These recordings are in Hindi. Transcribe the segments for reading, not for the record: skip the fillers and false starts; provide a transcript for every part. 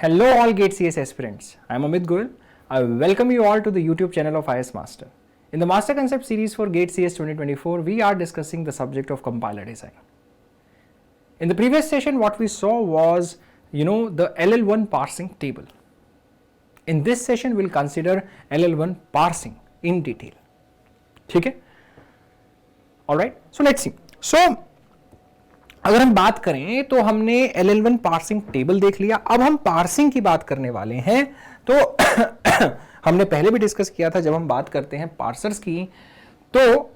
Hello all GATE CS aspirants. I am Amit Goyal. I welcome you all to the YouTube channel of IS Master. In the Master Concept series for GATE CS 2024, we are discussing the subject of compiler design. In the previous session, what we saw was, the LL1 parsing table. In this session, we'll consider LL1 parsing in detail. Okay? Alright, so let's see. So, अगर हम बात करें तो हमने LL1 पार्सिंग टेबल देख लिया। अब हम पार्सिंग की बात करने वाले हैं। तो हमने पहले भी डिस्कस किया था जब हम बात करते हैं पार्सर्स की, तो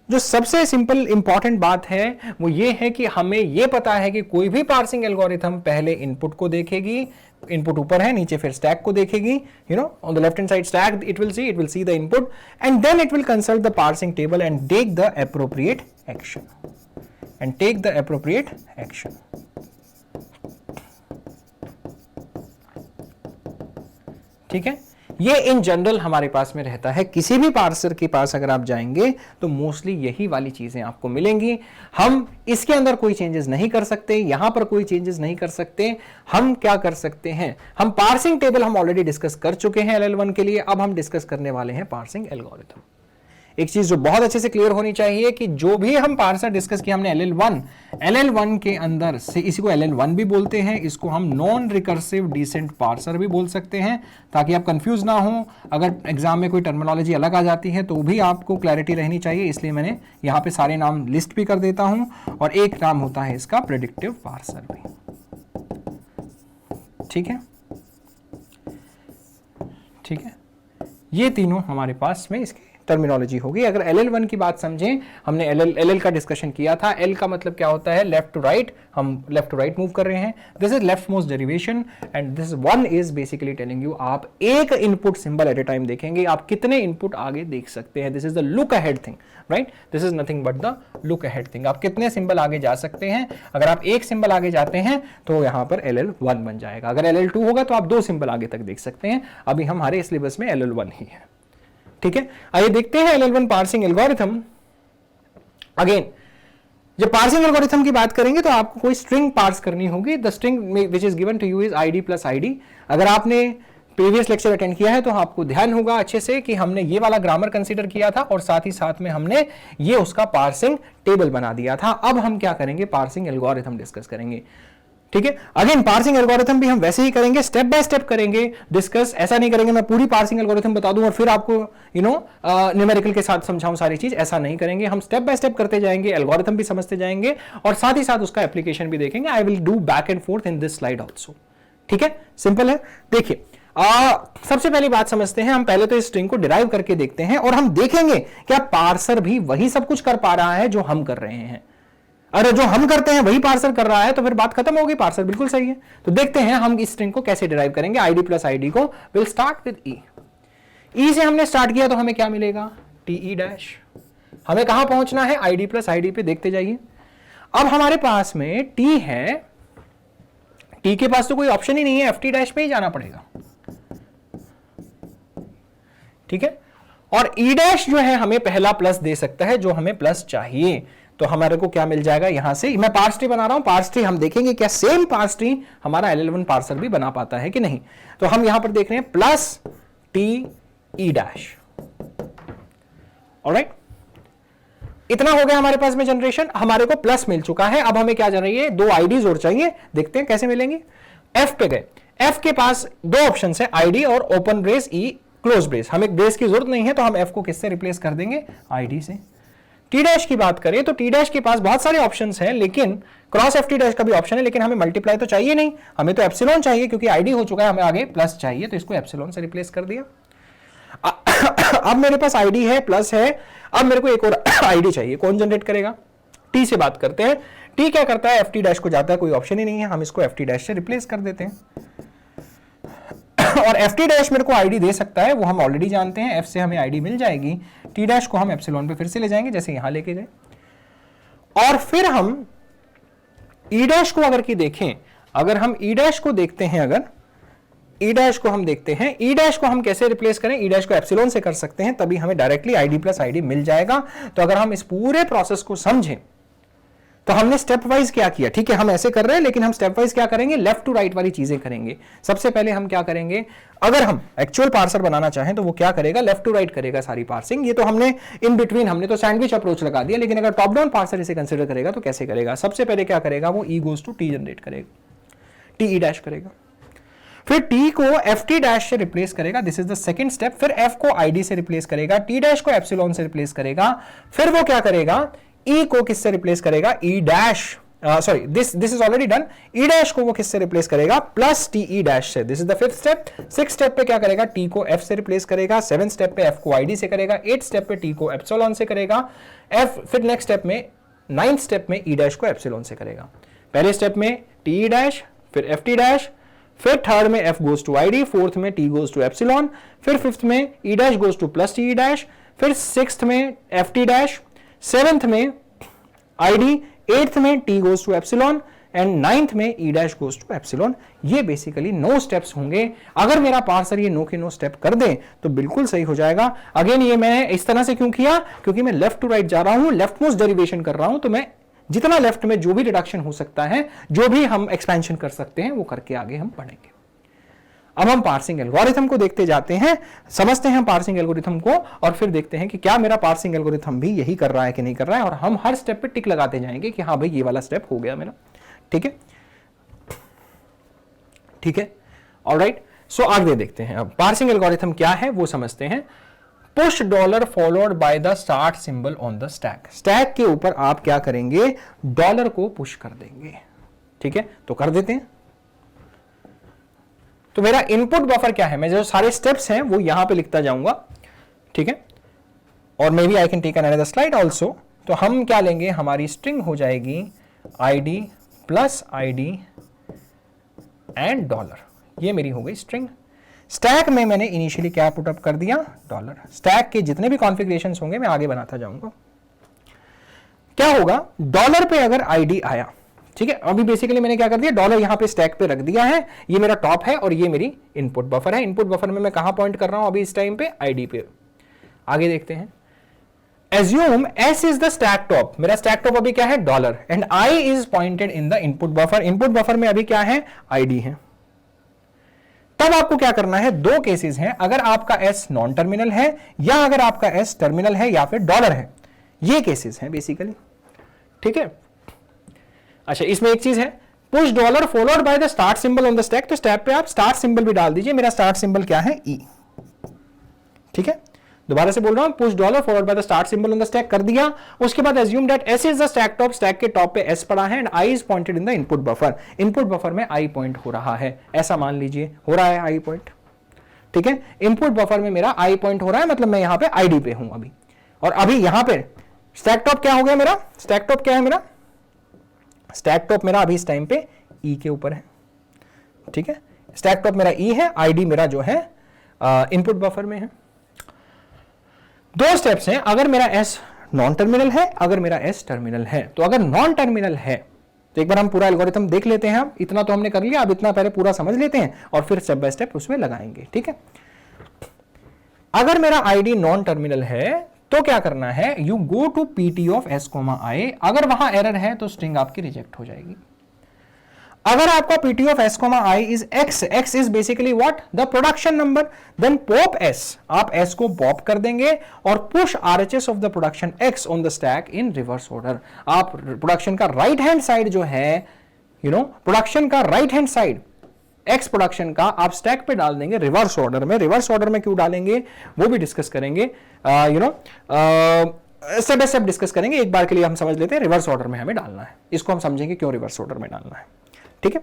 जो सबसे सिंपल इंपॉर्टेंट बात है वो ये है कि हमें ये पता है कि कोई भी पार्सिंग एल्गोरिथम पहले इनपुट को देखेगी, इनपुट ऊपर है, नीचे फिर स्टैक को देखेगी, on the left hand side stack it will see the input and then it will consult the parsing table and take the appropriate action ठीक है। ये इन जनरल हमारे पास में रहता है। किसी भी पार्सर के पास अगर आप जाएंगे तो मोस्टली यही वाली चीजें आपको मिलेंगी। हम इसके अंदर कोई चेंजेस नहीं कर सकते, यहां पर कोई चेंजेस नहीं कर सकते। हम क्या कर सकते हैं, हम पार्सिंग टेबल हम ऑलरेडी डिस्कस कर चुके हैं LL1 के लिए। अब हम डिस्कस करने वाले हैं पार्सिंग एल्गोरिथम। एक चीज जो बहुत अच्छे से क्लियर होनी चाहिए कि जो भी हम पार्सर डिस्कस किया हमने LL1 के अंदर से, इसी को LL1 भी बोलते हैं, इसको हम नॉन रिकर्सिव डिसेंट पार्सर भी बोल सकते हैं, ताकि आप कंफ्यूज ना हो। अगर एग्जाम में कोई टर्मिनोलॉजी अलग आ जाती है तो भी आपको क्लैरिटी रहनी चाहिए, इसलिए मैंने यहां पे सारे नाम लिस्ट भी कर देता हूं। और एक नाम होता है इसका प्रेडिक्टिव पार्सर भी। ठीक है, ये तीनों हमारे पास में इसके टर्मिनोलॉजी होगी। अगर LL1 की बात समझें, हमने LL का डिस्कशन किया था। L का मतलब क्या होता है, लेफ्ट टू राइट, हम लेफ्ट टू राइट मूव कर रहे हैं। This is left most derivation and this one is basically telling you आप एक input symbol at a time देखेंगे, आप कितने इनपुट आगे देख सकते हैं। This is the look ahead thing, right? This is nothing but the look ahead thing. आप कितने सिंबल आगे जा सकते हैं। अगर आप एक सिंबल आगे जाते हैं तो यहां पर LL1 बन जाएगा। अगर LL2 होगा तो आप दो सिंबल आगे तक देख सकते हैं। अभी हमारे सिलेबस में LL1 ही है। ठीक है, आइए देखते हैं LL1 पार्सिंग एल्गोरिथम। अगेन जब पार्सिंग एल्गोरिथम की बात करेंगे तो आपको कोई स्ट्रिंग पार्स करनी होगी। The string which is given to you is ID plus ID। अगर आपने प्रीवियस लेक्चर अटेंड किया है तो आपको ध्यान होगा अच्छे से कि हमने ये वाला ग्रामर कंसीडर किया था और साथ ही साथ में हमने ये उसका पार्सिंग टेबल बना दिया था। अब हम क्या करेंगे, पार्सिंग एल्गोरिथम डिस्कस करेंगे। ठीक है, अगेन पार्सिंग एल्गोरिथम भी हम वैसे ही करेंगे, स्टेप बाय स्टेप करेंगे डिस्कस। ऐसा नहीं करेंगे मैं पूरी पार्सिंग एल्गोरिथम बता दूं और फिर आपको न्यूमेरिकल के साथ समझाऊं सारी चीज, ऐसा नहीं करेंगे। हम स्टेप बाय स्टेप करते जाएंगे, एल्गोरिथम भी समझते जाएंगे और साथ ही साथ उसका एप्लीकेशन भी देखेंगे। I will do back and fourth in this slide also. ठीक है, सिंपल है। देखिए सबसे पहली बात समझते हैं, हम पहले तो इस स्ट्रिंग को डिराइव करके देखते हैं और हम देखेंगे क्या पार्सर भी वही सब कुछ कर पा रहा है जो हम कर रहे हैं। अरे जो हम करते हैं वही पार्सर कर रहा है तो फिर बात खत्म होगी, पार्सर बिल्कुल सही है। तो देखते हैं हम इस स्ट्रिंग को कैसे डिराइव करेंगे। ID प्लस ID को विल स्टार्ट विद E से हमने स्टार्ट किया तो हमें क्या मिलेगा, TE डैश। हमें कहां पहुंचना है, ID प्लस ID पे, देखते जाइए। अब हमारे पास में T है, T के पास तो कोई ऑप्शन ही नहीं है, FT डैश पे ही जाना पड़ेगा। ठीक है, और E डैश जो है हमें पहला प्लस दे सकता है जो हमें प्लस चाहिए। तो हमारे को क्या मिल जाएगा, यहां से मैं पार्स ट्री बना रहा हूं, पार्स ट्री हम देखेंगे क्या सेम पार्स ट्री हमारा LL1 पार्सर भी बना पाता है कि नहीं। तो हम यहां पर देख रहे हैं प्लस TE डैश। ऑलराइट, इतना हो गया हमारे पास में जनरेशन, हमारे को प्लस मिल चुका है। अब हमें क्या चाहिए, दो IDs और चाहिए, देखते हैं कैसे मिलेंगे। F पे गए, F के पास दो ऑप्शन है, ID और open brace E close brace. हमें ब्रेस की जरूरत नहीं है तो हम F को किससे रिप्लेस कर देंगे, ID से। T डैश की बात करें तो T डैश के पास बहुत सारे ऑप्शंस हैं, लेकिन क्रॉस FT डैश का भी ऑप्शन है, लेकिन हमें मल्टीप्लाई तो चाहिए नहीं, हमें तो एप्सिलॉन चाहिए क्योंकि ID हो चुका है, हमें आगे प्लस चाहिए तो इसको एप्सिलॉन से रिप्लेस कर दिया। अब मेरे पास ID है, प्लस है, अब मेरे को एक और ID चाहिए, कौन जनरेट करेगा, T से बात करते हैं। T क्या करता है, FT डैश को जाता है, कोई ऑप्शन ही नहीं है, हम इसको FT डैश से रिप्लेस कर देते हैं। और FT डैश मेरे को ID दे सकता है, वो हम ऑलरेडी जानते हैं, F से हमें ID मिल जाएगी। T डैश को हम एप्सिलॉन पे फिर से ले जाएंगे जैसे यहां लेके गए। और फिर हम E डैश को अगर की देखें, अगर हम E डैश को देखते हैं, अगर E डैश को हम देखते हैं, E डैश को हम कैसे रिप्लेस करें, E डैश को एप्सिलॉन से कर सकते हैं, तभी हमें डायरेक्टली ID प्लस ID मिल जाएगा। तो अगर हम इस पूरे प्रोसेस को समझें तो हमने स्टेप वाइज क्या किया, ठीक है हम ऐसे कर रहे हैं लेकिन हम स्टेप वाइज क्या करेंगे, लेफ्ट टू राइट वाली चीजें करेंगे। सबसे पहले हम क्या करेंगे, अगर हम एक्चुअल पार्सर बनाना चाहें तो वो क्या करेगा, लेफ्ट टू राइट करेगा सारी पार्सिंग। ये तो हमने इन बिटवीन हमने तो सैंडविच अप्रोच लगा दिया, लेकिन अगर टॉप डाउन पार्सर इसे कंसिडर करेगा तो कैसे करेगा, सबसे पहले क्या करेगा, वो ई गोज टू टी जनरेट करेगा, टी ई डैश करेगा, फिर t को ft डैश से रिप्लेस करेगा, this is the second step. फिर f को id से रिप्लेस करेगा, t डैश को एप्सिलॉन से रिप्लेस करेगा, फिर वो क्या करेगा, e को किससे रिप्लेस करेगा, e dash sorry this is already done, e dash को वो किससे रिप्लेस करेगा, प्लस टी ई डैश से, this is the fifth step. Six step पे क्या करेगा, t को f से रिप्लेस करेगा, सेवन स्टेप पे f को id से करेगा, एट स्टेप पे t को एप्सिलॉन से करेगा, f फिर नेक्स्ट स्टेप में नाइन्थ स्टेप में e डैश को एप्सिलॉन से करेगा। पहले स्टेप में टी ई डैश, फिर ft डैश, फिर थर्ड में f goes to id, fourth में t गोज टू एप्सिलॉन, फिर फिफ्थ में e dash goes to plus T E dash, फिर सिक्स्थ में ft डैश, सेवेंथ में id, एट्थ में t goes to epsilon and ninth में e dash goes to epsilon. ये बेसिकली 9 स्टेप्स होंगे। अगर मेरा पार्सर ये 9 के 9 स्टेप कर दे तो बिल्कुल सही हो जाएगा। अगेन ये मैं इस तरह से क्यों किया, क्योंकि मैं लेफ्ट टू राइट जा रहा हूं, लेफ्ट मोस्ट डेरिवेशन कर रहा हूं, तो मैं जितना लेफ्ट में जो भी रिडक्शन हो सकता है, जो भी हम एक्सपेंशन कर सकते हैं, वो करके आगे हम बढ़ेंगे। अब हम पार्सिंग एल्गोरिथम को देखते जाते हैं, समझते हैं पार्सिंग एल्गोरिथम को, और फिर देखते हैं कि क्या मेरा पार्सिंग एल्गोरिथम भी यही कर रहा है कि नहीं कर रहा है, और हम हर स्टेप पे टिक लगाते जाएंगे कि हाँ भाई ये वाला स्टेप हो गया मेरा। ठीक है, ठीक है, ऑलराइट। सो आगे देखते हैं, अब पार्सिंग एल्गोरिथम क्या है वो समझते हैं। Push dollar followed by the start symbol on the stack, stack के ऊपर आप क्या करेंगे, डॉलर को पुश कर देंगे। ठीक है, तो कर देते हैं। तो मेरा इनपुट बफर क्या है, मैं जो सारे स्टेप्स हैं वो यहां पे लिखता जाऊंगा। ठीक है, और maybe I can take another slide also. तो हम क्या लेंगे, हमारी स्ट्रिंग हो जाएगी id plus id and dollar, ये मेरी हो गई स्ट्रिंग। स्टैक में मैंने इनिशियली क्या पुटअप कर दिया, डॉलर। स्टैक के जितने भी कॉन्फ़िगरेशंस होंगे मैं आगे बनाता जाऊंगा। क्या होगा, डॉलर पे अगर आईडी आया, ठीक है, अभी बेसिकली मैंने क्या कर दिया, डॉलर यहां पे स्टैक पे रख दिया है, ये मेरा टॉप है और ये मेरी इनपुट बफर है। इनपुट बफर में मैं कहां पॉइंट कर रहा हूं अभी इस टाइम पे, आईडी पे। आगे देखते हैं, assume s is the stack top, मेरा स्टैक टॉप अभी क्या है, dollar, and i is pointed in the input buffer. Input buffer में अभी क्या है, आईडी है। तब आपको क्या करना है, दो केसेस हैं, अगर आपका s नॉन टर्मिनल है या अगर आपका s टर्मिनल है या फिर डॉलर है, ये केसेस हैं बेसिकली। ठीक है, अच्छा इसमें एक चीज है, push dollar followed by the start symbol on the stack, तो स्टैक पे आप स्टार्ट सिंबल भी डाल दीजिए। मेरा स्टार्ट सिंबल क्या है, e। ठीक है, दोबारा से बोल रहा हूं, push dollar followed by the start symbol on the stack कर दिया। उसके बाद assume that s is the stack top, stack के टॉप पे s पड़ा है and i is pointed in the input buffer. Input buffer में i पॉइंट हो रहा है, ऐसा मान लीजिए हो रहा है i पॉइंट। ठीक है, इनपुट बफर में मेरा i पॉइंट हो रहा है, मतलब मैं यहां पे id पे हूं अभी। और अभी यहां पे स्टैक टॉप क्या हो गया मेरा, स्टैक टॉप क्या है मेरा, स्टैक टॉप मेरा अभी इस टाइम पे e के ऊपर है। ठीक है, स्टैक टॉप मेरा e है, id मेरा जो है इनपुट बफर में है। दो स्टेप्स हैं, अगर मेरा s नॉन टर्मिनल है, अगर मेरा s टर्मिनल है। तो अगर नॉन टर्मिनल है तो एक बार हम पूरा एल्गोरिथम देख लेते हैं। अब इतना तो हमने कर लिया, अब इतना पहले पूरा समझ लेते हैं और फिर स्टेप बाय स्टेप उसमें लगाएंगे। ठीक है, अगर मेरा id नॉन टर्मिनल है तो क्या करना है, you go to pt of s, i। अगर वहां एरर है तो स्ट्रिंग आपकी रिजेक्ट हो जाएगी। अगर आपका pt of s, i is x is basically what, the production number, then pop s, आप s को पॉप कर देंगे और push RHS of the production x on the stack in reverse order. आप प्रोडक्शन का राइट हैंड साइड जो है, प्रोडक्शन का right hand side x production का आप स्टैक पे डाल देंगे रिवर्स ऑर्डर में। रिवर्स ऑर्डर में क्यों डालेंगे वो भी डिस्कस करेंगे, स्टेप बाय स्टेप डिस्कस करेंगे। एक बार के लिए हम समझ लेते हैं रिवर्स ऑर्डर में हमें डालना है, इसको हम समझेंगे क्यों रिवर्स ऑर्डर में डालना है। ठीक है,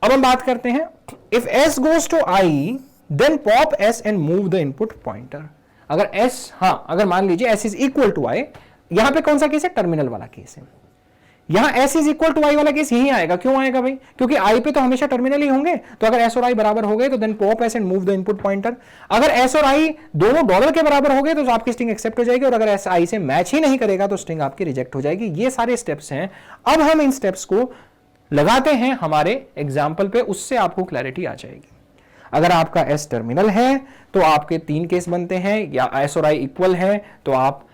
अब हम बात करते हैं, if s goes to i then pop s and move the input pointer. अगर s, हाँ अगर मान लीजिए s is equal to i, यहां पे कौन सा केस है, टर्मिनल वाला केस है। यहां s is equal to i वाला केस यही आएगा। क्यों आएगा भाई, क्योंकि i पे तो हमेशा टर्मिनल ही होंगे। तो अगर s और i बराबर हो गए तो then pop s and move the input pointer. अगर s और i दोनों डॉलर के बराबर हो गए तो आपकी स्ट्रिंग एक्सेप्ट हो जाएगी, और अगर s i से मैच ही नहीं करेगा तो स्ट्रिंग आपकी रिजेक्ट हो जाएगी। ये सारे स्टेप्स हैं। अब हम इन स्टेप्स को लगाते हैं हमारे एग्जाम्पल पे, उससे आपको क्लैरिटी आ जाएगी। अगर आपका s टर्मिनल है तो आपके 3 केस बनते हैं, या s और i इक्वल है तो आप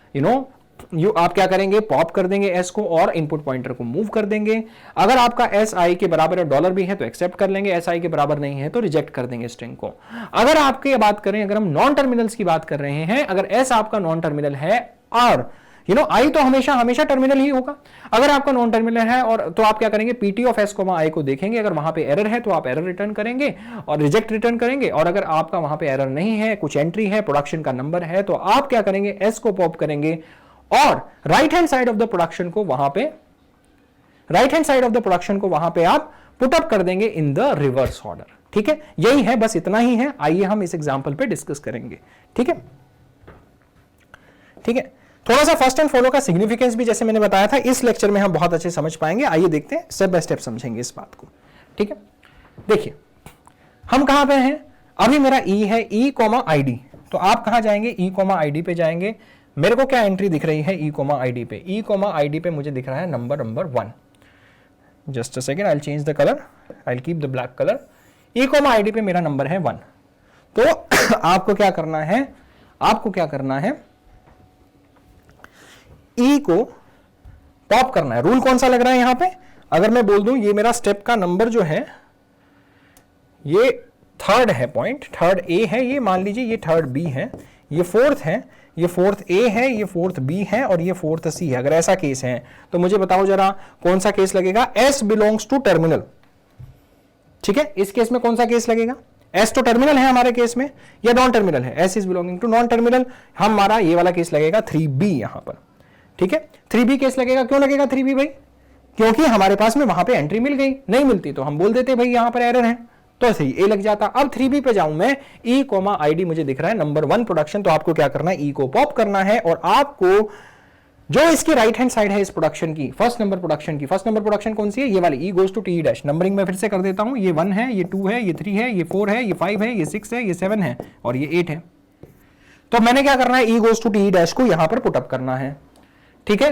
आप क्या करेंगे, पॉप कर देंगे एस को और इनपुट पॉइंटर को मूव कर देंगे। अगर आपका एस आई के बराबर डॉलर भी है तो एक्सेप्ट कर लेंगे, एस आई के बराबर नहीं है तो रिजेक्ट कर देंगे स्ट्रिंग को। अगर आपकी बात करें, अगर हम नॉन टर्मिनल्स की बात कर रहे हैं, अगर एस आपका नॉन टर्मिनल है और आई तो हमेशा हमेशा टर्मिनल ही होगा, अगर आपका नॉन टर्मिनल है और तो आप क्या करेंगे, पीटी ऑफ एस कोमा आई को देखेंगे, अगर वहां पे एरर है तो आप एरर रिटर्न करेंगे और रिजेक्ट रिटर्न करेंगे, और अगर आपका वहां पे एरर नहीं है, कुछ एंट्री है, प्रोडक्शन का नंबर है, तो आप क्या करेंगे, एस को पॉप करेंगे और right hand side of the production को वहां पे आप पुट अप कर देंगे इन द रिवर्स ऑर्डर। ठीक है, यही है, बस इतना ही है। आइए हम इस एग्जांपल पे डिस्कस करेंगे। ठीक है, ठीक है, थोड़ा सा फर्स्ट एंड फॉलो का सिग्निफिकेंस भी जैसे मैंने बताया था इस लेक्चर में हम बहुत अच्छे समझ पाएंगे। आइए देखते हैं, स्टेप बाय स्टेप समझेंगे इस बात को। ठीक है, देखिए हम कहां पे हैं, अभी मेरा ई है, ई कोमा आईडी, तो आप कहां जाएंगे, ई कोमा आईडी पे जाएंगे। मेरे को क्या एंट्री दिख रही है, ई कोमा आईडी पे, ई कोमा आईडी पे मुझे दिख रहा है number 1। Just a second, I will change the colour, I will keep the black colour. E coma ID पे मेरा नंबर है 1। तो आपको क्या करना है, ई को पॉप करना है। रूल कौन सा लग रहा है यहां पे, अगर मैं बोल दूं ये मेरा स्टेप का नंबर जो है, ये थर्ड है, पॉइंट थर्ड ए है, ये मान लीजिए ये थर्ड बी है, ये फोर्थ है, ये फोर्थ ए है, ये फोर्थ बी है और ये फोर्थ सी है। अगर ऐसा केस है तो मुझे बताओ जरा कौन सा केस लगेगा, एस बिलोंग्स टू टर्मिनल। ठीक है, इस केस में कौन सा केस लगेगा, एस तो टर्मिनल है हमारे केस में या नॉन टर्मिनल है, S is belonging to non terminal, हमारा ये वाला केस लगेगा 3B यहां पर। ठीक है, 3B केस लगेगा। क्यों लगेगा 3B भाई, क्योंकि हमारे पास में वहां पे एंट्री मिल गई, नहीं मिलती तो हम बोल देते भाई यहां पर एरर है, तो सही ए लग जाता। अब 3B पे जाऊं मैं, ई कोमा आईडी मुझे दिख रहा है नंबर 1 प्रोडक्शन, तो आपको क्या करना है, ई को पॉप करना है और आपको जो इसकी राइट हैंड साइड है इस प्रोडक्शन की, फर्स्ट नंबर प्रोडक्शन कौन सी है, ये वाली, E goes to T dash. Numbering में फिर से कर देता हूं, ये 1 है, ये 2 है, ये 3 है, ये 4 है, ये 5 है, ये 6 है, ये 7 है और ये 8 है। तो मैंने क्या करना है, ई गोज टू टी डैश को यहां पर पुटअप करना है। ठीक है,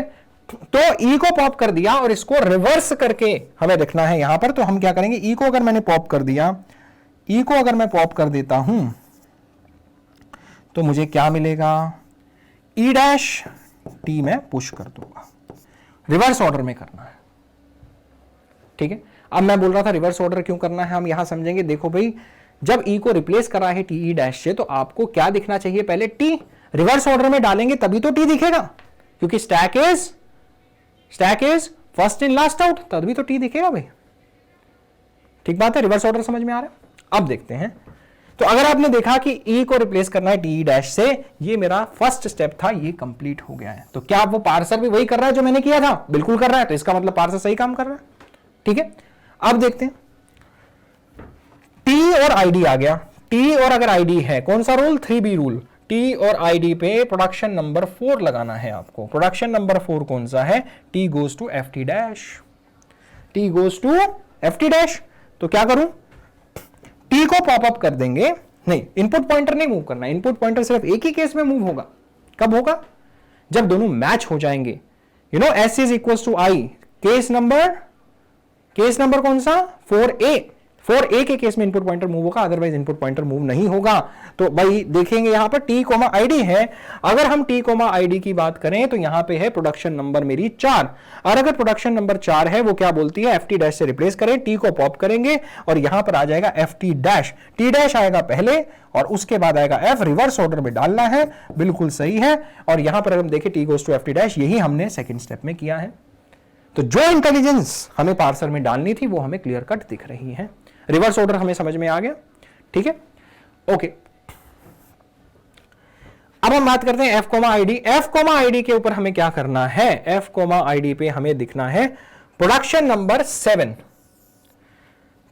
तो ई को पॉप कर दिया और इसको रिवर्स करके हमें देखना है यहां पर। तो हम क्या करेंगे, ई को अगर मैंने पॉप कर दिया, ई को अगर मैं पॉप कर देता हूं तो मुझे क्या मिलेगा, ई डैश टी में पुश कर दूंगा, रिवर्स ऑर्डर में करना है। ठीक है, अब मैं बोल रहा था रिवर्स ऑर्डर क्यों करना है, हम यहां समझेंगे। देखो भाई, जब ई को रिप्लेस करा है टी ई डैश से, तो आपको क्या दिखना चाहिए, पहले टी, रिवर्स ऑर्डर में डालेंगे तभी तो टी दिखेगा, क्योंकि stack is first in last out, तभी तो टी दिखेगा भाई। ठीक बात है, रिवर्स ऑर्डर समझ में आ रहा है। अब देखते हैं, तो अगर आपने देखा कि ई को रिप्लेस करना है टी डैश से, ये मेरा फर्स्ट स्टेप था, ये कंप्लीट हो गया है। तो क्या वो पार्सर भी वही कर रहा है जो मैंने किया था, बिल्कुल कर रहा है, तो इसका मतलब पार्सर सही काम कर रहा है। ठीक है, अब देखते हैं, टी और आईडी आ गया, टी और अगर आईडी है, कौन सा रूल, 3B रूल, टी और आईडी पे प्रोडक्शन नंबर 4 लगाना है आपको। प्रोडक्शन नंबर 4 कौन सा है, T goes to FT dash, T goes to FT dash. तो क्या करूं, टी को पॉप अप कर देंगे, नहीं, इनपुट पॉइंटर नहीं मूव करना, इनपुट पॉइंटर सिर्फ एक ही केस में मूव होगा। कब होगा, जब दोनों मैच हो जाएंगे। S is equal to I, case number कौन सा, 4A के केस में इनपुट पॉइंटर मूव होगा, अदरवाइज इनपुट पॉइंटर मूव नहीं होगा। तो भाई देखेंगे यहां पर टी कोमा आईडी है, अगर हम टी कोमा आईडी की बात करें तो यहां पे है प्रोडक्शन नंबर मेरी 4, और अगर प्रोडक्शन नंबर 4 है वो क्या बोलती है, FT डैश से रिप्लेस करें, टी को पॉप करेंगे और यहां पर आ जाएगा FT डैश, टी डैश आएगा पहले और उसके बाद आएगा F, रिवर्स ऑर्डर में डालना है, बिल्कुल सही है। और यहां पर हम देखें T goes to FT dash, यही हमने सेकेंड स्टेप में किया है। तो जो इंटेलिजेंस हमें पार्सर में डालनी थी वो हमें क्लियर कट दिख रही है, रिवर्स ऑर्डर हमें समझ में आ गया। ठीक है, ओके, अब हम बात करते हैं F comma ID. F comma ID के ऊपर हमें क्या करना है, F कोमा आईडी पे हमें दिखना है प्रोडक्शन नंबर 7।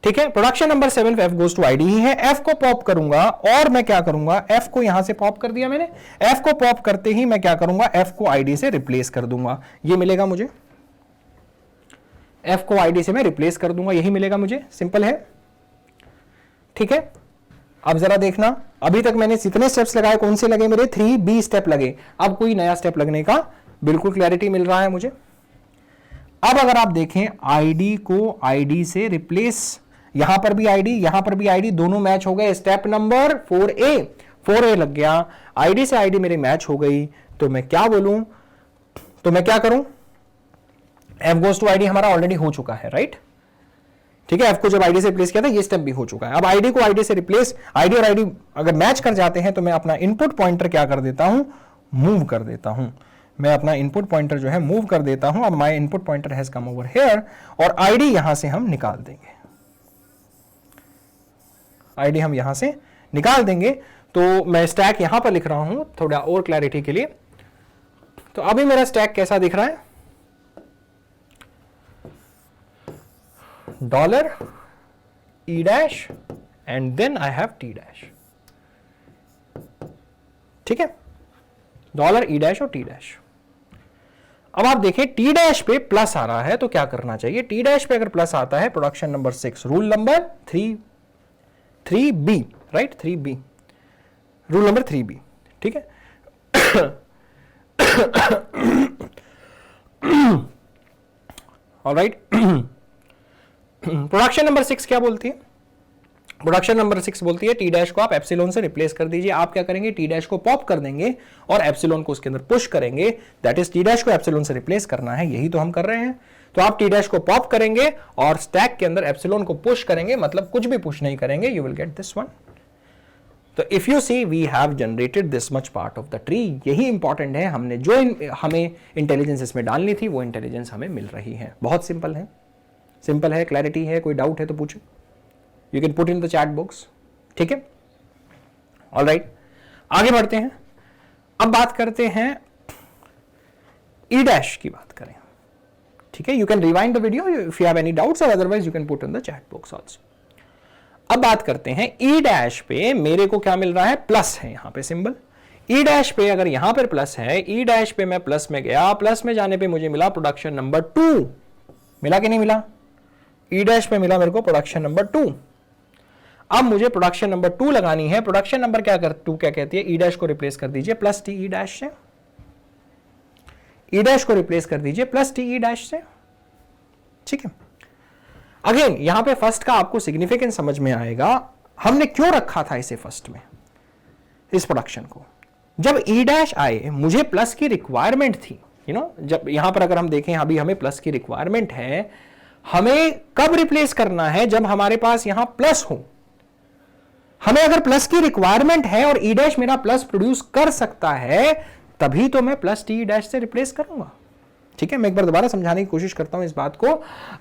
ठीक है, production number 7 F goes to ID ही है। F को पॉप करूंगा और मैं क्या करूंगा, F को यहां से पॉप कर दिया मैंने, F को पॉप करते ही मैं क्या करूंगा, F को आईडी से रिप्लेस कर दूंगा, ये मिलेगा मुझे, F को आईडी से मैं रिप्लेस कर दूंगा, यही मिलेगा मुझे, सिंपल है। ठीक है, अब जरा देखना, अभी तक मैंने जितने स्टेप्स लगाए कौन से लगे मेरे, 3B स्टेप लगे, अब कोई नया स्टेप लगने का बिल्कुल क्लैरिटी मिल रहा है मुझे। अब अगर आप देखें, आईडी को आईडी से रिप्लेस, यहां पर भी आईडी, यहां पर भी आईडी, दोनों मैच हो गए, स्टेप नंबर 4A लग गया, आईडी से आईडी मेरे मैच हो गई। तो मैं क्या बोलूं, तो मैं क्या करूं, f गोज टू id हमारा ऑलरेडी हो चुका है, राइट? ठीक है, f को जब id से रिप्लेस किया था, ये स्टेप भी हो चुका है। अब id को id से रिप्लेस, id और id अगर मैच कर जाते हैं तो मैं अपना इनपुट पॉइंटर क्या कर देता हूं, मूव कर देता हूं। मैं अपना इनपुट पॉइंटर जो है मूव कर देता हूं। अब my input pointer has come over here और id यहां से हम निकाल देंगे, id हम यहां से निकाल देंगे। तो मैं स्टैक यहां पर लिख रहा हूं थोड़ा और क्लैरिटी के लिए। तो अभी मेरा स्टैक कैसा दिख रहा है, dollar E dash and then I have T dash. ठीक है, डॉलर ई डैश और टी डैश। अब आप देखें टी डैश पे प्लस आ रहा है तो क्या करना चाहिए, टी डैश पे अगर प्लस आता है, production number 6, rule number 3b, right, 3b, rule number 3b। ठीक है, ऑलराइट। प्रोडक्शन नंबर 6 क्या बोलती है, प्रोडक्शन नंबर 6 बोलती है टी डैश को आप एप्सिलॉन से रिप्लेस कर दीजिए। आप क्या करेंगे, टी डैश को पॉप कर देंगे और एप्सिलॉन को उसके अंदर पुश करेंगे। दैट इज टी डैश को एप्सिलॉन से रिप्लेस करना है, यही तो हम कर रहे हैं। तो आप टी डैश को पॉप करेंगे और स्टैक के अंदर एप्सिलॉन को पुश करेंगे, मतलब कुछ भी पुश नहीं करेंगे, you will get this one. तो if you see we have generated this much part of the tree. यही इंपॉर्टेंट है, हमने जो हमें इंटेलिजेंस इसमें डालनी थी वो इंटेलिजेंस हमें मिल रही है। बहुत सिंपल है, सिंपल है, क्लैरिटी है, कोई डाउट है तो पूछे, you can put in the chat box. ठीक है, ऑलराइट, आगे बढ़ते हैं। अब बात करते हैं ई डैश की बात करें। ठीक है, you can rewind the video if you have any doubts और otherwise you can put in the chat box also. अब बात करते हैं ई डैश पे मेरे को क्या मिल रहा है, प्लस है यहां पे सिंबल। ई डैश पे अगर यहां पर प्लस है, ई डैश पे मैं प्लस में गया, प्लस में जाने पे मुझे मिला प्रोडक्शन नंबर 2, मिला कि नहीं मिला, ई डैश पे मिला मेरे को प्रोडक्शन नंबर 2। अब मुझे प्रोडक्शन नंबर 2 लगानी है। प्रोडक्शन नंबर क्या कहती है, ई डैश को रिप्लेस कर दीजिए प्लस टी ई डैश से, ई डैश को रिप्लेस कर दीजिए प्लस टी ई डैश से। ठीक है, अगेन यहां पे फर्स्ट का आपको सिग्निफिकेंस समझ में आएगा, हमने क्यों रखा था इसे फर्स्ट में, इस प्रोडक्शन को। जब ई डैश आए मुझे प्लस की रिक्वायरमेंट थी, यू नो, जब यहां पर अगर हम देखें अभी हमें प्लस की रिक्वायरमेंट है, हमें कब रिप्लेस करना है, जब हमारे पास यहां प्लस हो। हमें अगर प्लस की रिक्वायरमेंट है और ई डैश मेरा प्लस प्रोड्यूस कर सकता है, तभी तो मैं प्लस टी डैश से रिप्लेस करूंगा। ठीक है, मैं एक बार दोबारा समझाने की कोशिश करता हूं इस बात को।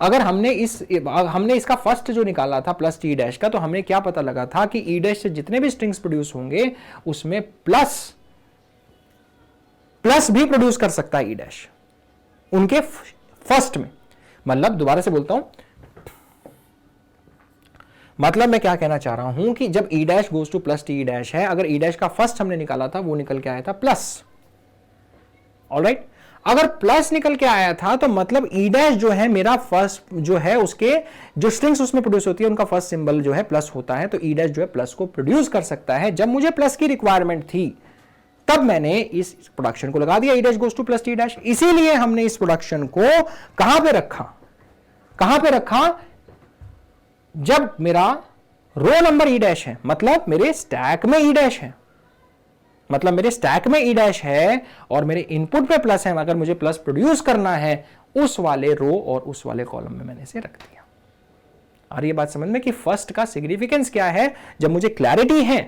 अगर हमने इसका फर्स्ट जो निकाला था प्लस टी डैश का, तो हमें क्या पता लगा था कि ई डैश से जितने भी स्ट्रिंग्स प्रोड्यूस होंगे उसमें प्लस भी प्रोड्यूस कर सकता है ई डैश उनके फर्स्ट में। मतलब दोबारा से बोलता हूं, मतलब मैं क्या कहना चाह रहा हूं कि जब ई dash goes to plus T dash है, अगर ई डैश का फर्स्ट हमने निकाला था वो निकल के आया था प्लस। ऑलराइट, अगर प्लस निकल के आया था तो मतलब ई डैश जो है मेरा फर्स्ट जो है, उसके जो स्ट्रिंग्स उसमें प्रोड्यूस होती है उनका फर्स्ट सिंबल जो है प्लस होता है। तो ई डैश जो है प्लस को प्रोड्यूस कर सकता है। जब मुझे प्लस की रिक्वायरमेंट थी तब मैंने इस प्रोडक्शन को लगा दिया, ई dash goes to plus T dash. इसीलिए हमने इस प्रोडक्शन को कहां पे रखा, जब मेरा रो नंबर ई डैश है, मतलब मेरे स्टैक में ई डैश है, मतलब मेरे स्टैक में ई डैश है और मेरे इनपुट पे प्लस है। अगर मुझे प्लस प्रोड्यूस करना है उस वाले रो और उस वाले कॉलम में मैंने इसे रख दिया। और ये बात समझ में कि फर्स्ट का सिग्निफिकेंस क्या है। जब मुझे क्लैरिटी है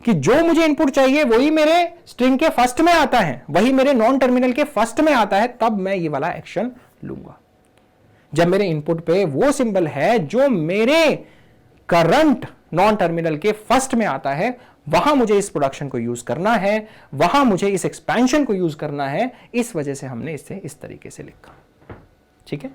कि जो मुझे इनपुट चाहिए वही मेरे स्ट्रिंग के फर्स्ट में आता है, वही मेरे नॉन टर्मिनल के फर्स्ट में आता है, तब मैं ये वाला एक्शन लूंगा। जब मेरे इनपुट पे वो सिंबल है जो मेरे करंट नॉन टर्मिनल के फर्स्ट में आता है, वहां मुझे इस प्रोडक्शन को यूज करना है, वहां मुझे इस एक्सपेंशन को यूज करना है। इस वजह से हमने इसे इस तरीके से लिखा। ठीक है,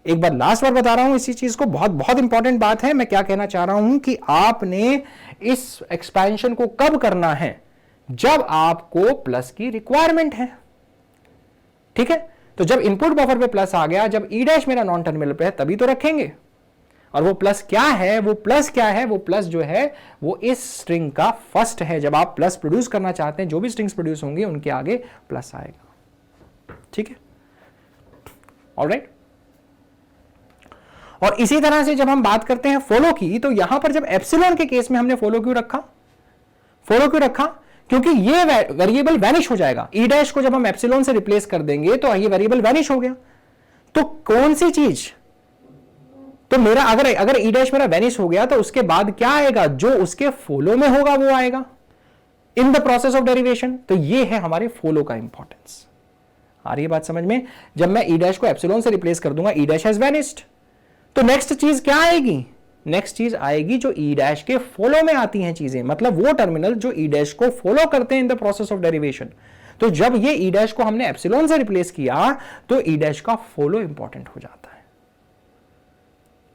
एक बार लास्ट बार बता रहा हूं इसी चीज को, बहुत बहुत इंपॉर्टेंट बात है। मैं क्या कहना चाह रहा हूं कि आपने इस एक्सपेंशन को कब करना है, जब आपको प्लस की रिक्वायरमेंट है। ठीक है, तो जब इनपुट बफर पे प्लस आ गया, जब ई डैश मेरा नॉन टर्मिनल पे है, तभी तो रखेंगे। और वो प्लस क्या है, वो प्लस जो है वो इस स्ट्रिंग का फर्स्ट है। जब आप प्लस प्रोड्यूस करना चाहते हैं, जो भी स्ट्रिंग्स प्रोड्यूस होंगे उनके आगे प्लस आएगा। ठीक है, ऑलराइट। और इसी तरह से जब हम बात करते हैं फॉलो की, तो यहां पर जब एप्सिलॉन के केस में हमने फॉलो क्यों रखा, क्योंकि ये वेरिएबल वैनिश हो जाएगा। ई डैश को जब हम एप्सिलॉन से रिप्लेस कर देंगे तो ये वेरिएबल वैनिश हो गया। तो कौन सी चीज, तो मेरा अगर ई डैश मेरा वैनिश हो गया तो उसके बाद क्या आएगा, जो उसके फॉलो में होगा वो आएगा in the process of derivation. तो ये है हमारे फॉलो का इंपॉर्टेंस। आ रही है बात समझ में? जब मैं ई डैश को एप्सिलॉन से रिप्लेस कर दूंगा, ई डैश हैज वैनिश्ड, तो नेक्स्ट चीज क्या आएगी, नेक्स्ट चीज आएगी जो ई डैश के फॉलो में आती हैं चीजें, मतलब वो टर्मिनल जो ई डैश को फॉलो करते हैं in the process of derivation. तो जब ये ई डैश को हमने एप्सिलॉन से रिप्लेस किया तो ई डैश का फॉलो इंपॉर्टेंट हो जाता है।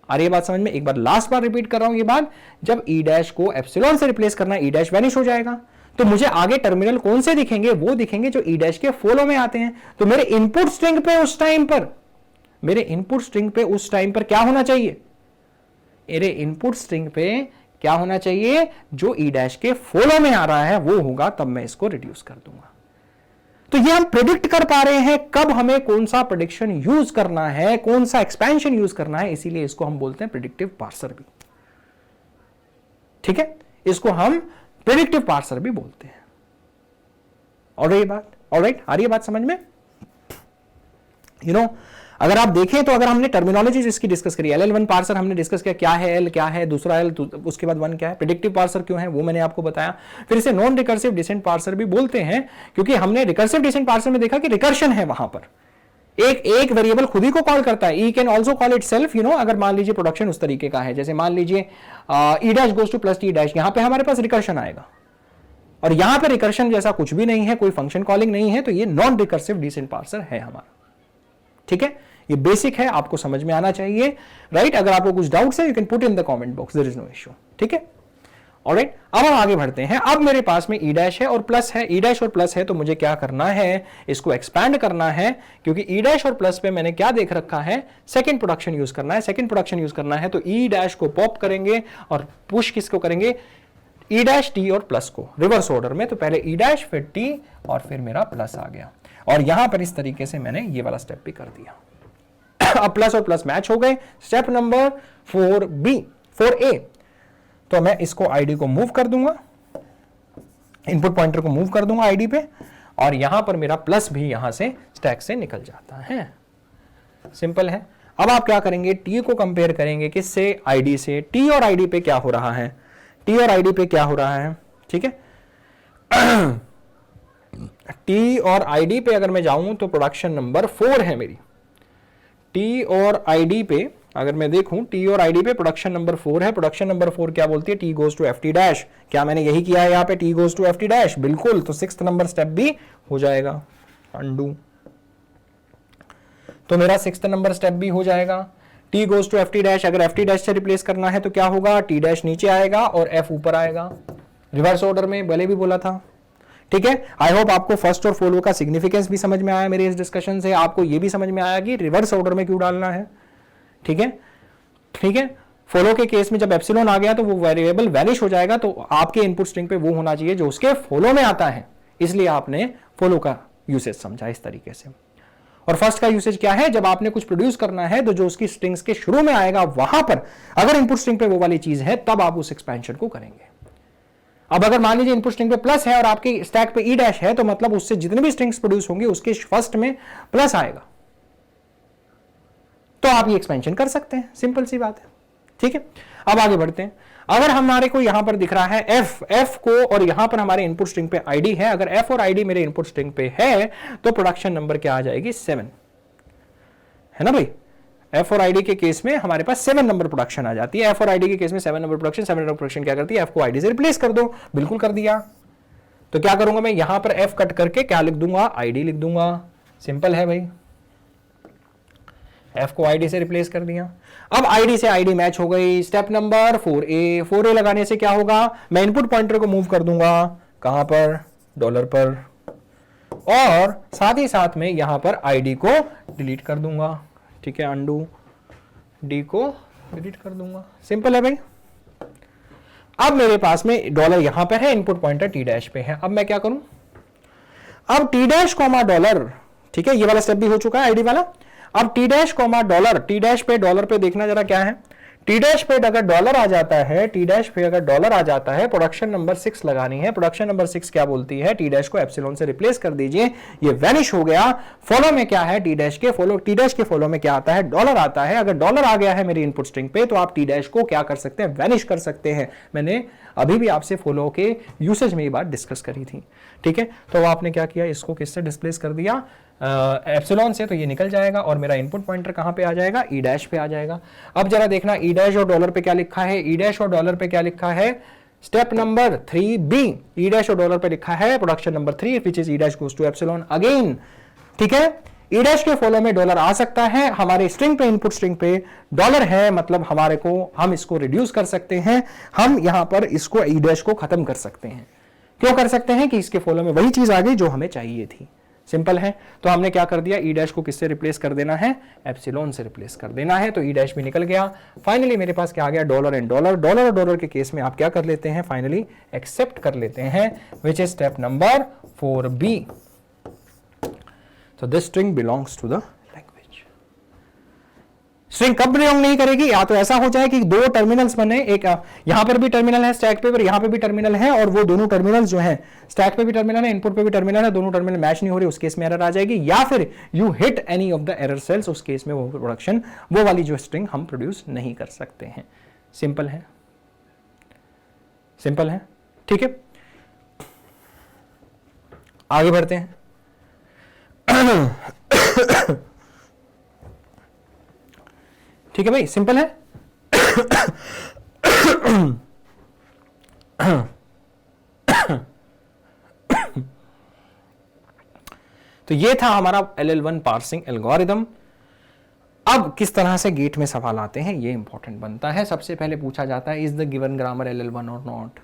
आ रही है बात समझ में? एक बार लास्ट बार रिपीट कर रहा हूं ये बात, जब ई डैश को एप्सिलॉन से रिप्लेस करना, ई डैश वैनिश हो जाएगा, तो मुझे आगे टर्मिनल कौन से दिखेंगे, वो दिखेंगे जो ई डैश के फॉलो में आते हैं। तो मेरे इनपुट स्ट्रिंग पे उस टाइम पर, मेरे इनपुट स्ट्रिंग पे उस टाइम पर क्या होना चाहिए, मेरे इनपुट स्ट्रिंग पे क्या होना चाहिए, जो ई डैश के फॉलो में आ रहा है वो होगा, तब मैं इसको रिड्यूस कर दूंगा। तो ये हम प्रिडिक्ट कर पा रहे हैं कब हमें कौन सा प्रेडिक्शन यूज करना है, कौन सा एक्सपेंशन यूज करना है, इसीलिए इसको हम बोलते हैं प्रिडिक्टिव पार्सर भी। ठीक है, इसको हम प्रिडिक्टिव पार्सर भी बोलते हैं। और ये बात ऑलराइट, आ रही है बात समझ में? यू नो, अगर आप देखें तो अगर हमने टर्मिनोलॉजी जिसकी डिस्कस करी, LL1 पार्सर हमने डिस्कस किया, क्या है L, क्या है दूसरा L, उसके बाद 1 क्या है, प्रेडिक्टिव पार्सर क्यों है वो मैंने आपको बताया। फिर इसे नॉन रिकर्सिव डिसेंट पार्सर भी बोलते हैं, क्योंकि हमने रिकर्सिव डिसेंट पार्सर में देखा कि रिकर्शन है, वहां पर एक वेरिएबल खुद ही को कॉल करता है। E can also call itself, you know, अगर मान लीजिए प्रोडक्शन उस तरीके का है, जैसे मान लीजिए ई dash goes to plus T dash, यहां पे हमारे पास रिकर्शन आएगा, और यहां पे रिकर्शन जैसा कुछ भी नहीं है, कोई फंक्शन कॉलिंग नहीं है, तो ये नॉन रिकर्सिव डिसेंट पार्सर है हमारा। ठीक है, ये बेसिक है, आपको समझ में आना चाहिए, राइट? अगर आपको कुछ डाउट्स है, you can put in the comment box, there is no issue. ठीक है, ऑलराइट, अब हम आगे बढ़ते हैं। अब मेरे पास में ई डैश है और प्लस है, ई डैश और प्लस है, तो मुझे क्या करना है, इसको एक्सपैंड करना है, क्योंकि ई डैश और प्लस पे मैंने क्या देख रखा है, सेकंड प्रोडक्शन यूज करना है। सेकंड प्रोडक्शन यूज करना है तो ई डैश को पॉप करेंगे और पुश किसको करेंगे, ई डैश टी और प्लस को, रिवर्स ऑर्डर में। तो पहले ई डैश फिर टी और फिर मेरा प्लस आ गया, और यहां पर इस तरीके से मैंने ये वाला स्टेप भी कर दिया। अब प्लस और प्लस मैच हो गए। स्टेप नंबर 4A, तो मैं इसको आईडी को मूव कर दूंगा, इनपुट पॉइंटर को मूव कर दूंगा आईडी पे, और यहां पर मेरा प्लस भी यहां से स्टैक से निकल जाता है। सिंपल है। अब आप क्या करेंगे, टी को कंपेयर करेंगे किससे, आईडी से। टी और आईडी पे क्या हो रहा है, टी और आईडी पे क्या हो रहा है, ठीक है। टी और आईडी पे अगर मैं जाऊं तो प्रोडक्शन नंबर 4 है मेरी। टी और आईडी पे अगर मैं देखूं, टी और आईडी पे प्रोडक्शन नंबर 4 है। प्रोडक्शन नंबर 4 क्या बोलती है, T goes to F T dash. क्या मैंने यही किया है यहाँ पे, T goes to F T dash, बिल्कुल। तो 6th नंबर स्टेप भी हो जाएगा, अंडू। तो मेरा 6th नंबर स्टेप भी हो जाएगा। T goes to F T dash, अगर एफ टी डैश से रिप्लेस करना है तो क्या होगा, टी डैश नीचे आएगा और एफ ऊपर आएगा, रिवर्स ऑर्डर में, पहले भी बोला था। ठीक है, आई होप आपको फर्स्ट और फॉलो का सिग्निफिकेंस भी समझ में आया मेरे इस डिस्कशन से। आपको यह भी समझ में आया कि रिवर्स ऑर्डर में क्यों डालना है। ठीक है, ठीक है। फॉलो के केस में जब एप्सिलॉन आ गया तो वो वेरिएबल वैनिश हो जाएगा, तो आपके इनपुट स्ट्रिंग पे वो होना चाहिए जो उसके फॉलो में आता है, इसलिए आपने फॉलो का यूसेज समझा इस तरीके से। और फर्स्ट का यूसेज क्या है, जब आपने कुछ प्रोड्यूस करना है तो जो उसकी स्ट्रिंग्स के शुरू में आएगा वहां पर अगर इनपुट स्ट्रिंग पे वो वाली चीज है तब आप उस एक्सपेंशन को करेंगे। अब अगर मान लीजिए इनपुट स्ट्रिंग पे प्लस है और आपकी स्टैक पे ई डैश है, तो मतलब उससे जितने भी स्ट्रिंग्स प्रोड्यूस होंगे उसके फर्स्ट में प्लस आएगा, तो आप ये एक्सपेंशन कर सकते हैं, सिंपल सी बात है। ठीक है, अब आगे बढ़ते हैं। अगर हमारे को यहां पर दिख रहा है एफ को, और यहां पर हमारे इनपुट स्ट्रिंग पे आईडी है, अगर एफ और आईडी मेरे इनपुट स्ट्रिंग पे है तो प्रोडक्शन नंबर क्या आ जाएगी, 7, है ना भाई। एफ और आईडी के केस में हमारे पास 7 नंबर प्रोडक्शन आ जाती है। एफ और आईडी के केस में 7 नंबर प्रोडक्शन। 7 नंबर प्रोडक्शन क्या करती है, एफ को आईडी से रिप्लेस कर दो, बिल्कुल कर दिया। तो क्या करूंगा मैं, यहां पर एफ कट करके क्या लिख दूंगा, आईडी लिख दूंगा, सिंपल है भाई। एफ को आईडी से रिप्लेस कर दिया। अब आईडी से आईडी मैच हो गई। स्टेप नंबर 4A लगाने से क्या होगा, मैं इनपुट पॉइंटर को मूव कर दूंगा, कहां पर, डॉलर पर, और साथ ही साथ में यहां पर आईडी को डिलीट कर दूंगा। ठीक है, अंडू, डी को डिलीट कर दूंगा, सिंपल है भाई। अब मेरे पास में डॉलर यहां पर है, इनपुट पॉइंटर टी डैश पे है। अब मैं क्या करूं, अब टी डैश कॉमा डॉलर, ठीक है, ये वाला स्टेप भी हो चुका है आईडी वाला। अब T dash comma dollar, T dash पे डॉलर पे देखना जरा क्या है, टी डैश पे अगर डॉलर आ जाता है, टी डैश पे अगर डॉलर आ जाता है, प्रोडक्शन नंबर 6 लगानी है। प्रोडक्शन नंबर 6 क्या बोलती है, टी डैश को एप्सिलॉन से रिप्लेस कर दीजिए, ये वैनिश हो गया। फॉलो में क्या है, टी डैश के फॉलो में क्या आता है, डॉलर आता है। अगर डॉलर आ गया है मेरी इनपुट स्ट्रिंग पे तो आप टी डैश को क्या कर सकते हैं, वैनिश कर सकते हैं। मैंने अभी भी आपसे फॉलो के यूसेज में ये बात डिस्कस करी थी, ठीक है। तो आपने क्या किया, इसको किससे डिस्प्लेस कर दिया, एप्सिलॉन से, तो ये निकल जाएगा और मेरा इनपुट पॉइंटर कहां पे आ जाएगा, ई डैश पे आ जाएगा। अब जरा देखना ई डैश और डॉलर पे क्या लिखा है, ई डैश और डॉलर पे क्या लिखा है, step number 3B, E dash और डॉलर पे लिखा है production number 3 which is E dash goes to epsilon again, ठीक है। ई डैश के फॉलो में डॉलर आ सकता है, हमारे स्ट्रिंग पे, इनपुट स्ट्रिंग पे डॉलर है, मतलब हमारे को, हम इसको रिड्यूस कर सकते हैं, हम यहां पर इसको ई डैश को खत्म कर सकते हैं। क्यों कर सकते हैं कि इसके फॉलो में वही चीज आ गई जो हमें चाहिए थी, सिंपल है। तो हमने क्या कर दिया, ई डैश को किससे रिप्लेस कर देना है, एप्सिलॉन से रिप्लेस कर देना है, तो ई डैश भी निकल गया। फाइनली मेरे पास क्या आ गया, डॉलर एंड डॉलर। डॉलर और डॉलर के केस में आप क्या कर लेते हैं, फाइनली एक्सेप्ट कर लेते हैं, which is step number 4B। So this string belongs to the language. String कब बिलोंग नहीं करेगी, या तो ऐसा हो जाए कि दो टर्मिनल्स बने, एक यहां पर भी टर्मिनल है स्टैक पे, और यहां पे भी टर्मिनल है, और वो दोनों टर्मिनल्स जो है, स्टैक पे भी टर्मिनल है, इनपुट पे भी टर्मिनल है, दोनों टर्मिनल मैच नहीं हो रही, उस केस में एरर आ जाएगी। या फिर you hit any of the error cells, उस केस में वो प्रोडक्शन, वो वाली जो स्ट्रिंग हम प्रोड्यूस नहीं कर सकते हैं। सिंपल है, सिंपल है, ठीक है। आगे बढ़ते हैं। ठीक है भाई, सिंपल है। तो ये था हमारा LL1 पार्सिंग एल्गोरिदम। अब किस तरह से गेट में सवाल आते हैं ये इंपॉर्टेंट बनता है। सबसे पहले पूछा जाता है is the given grammar LL1 or not,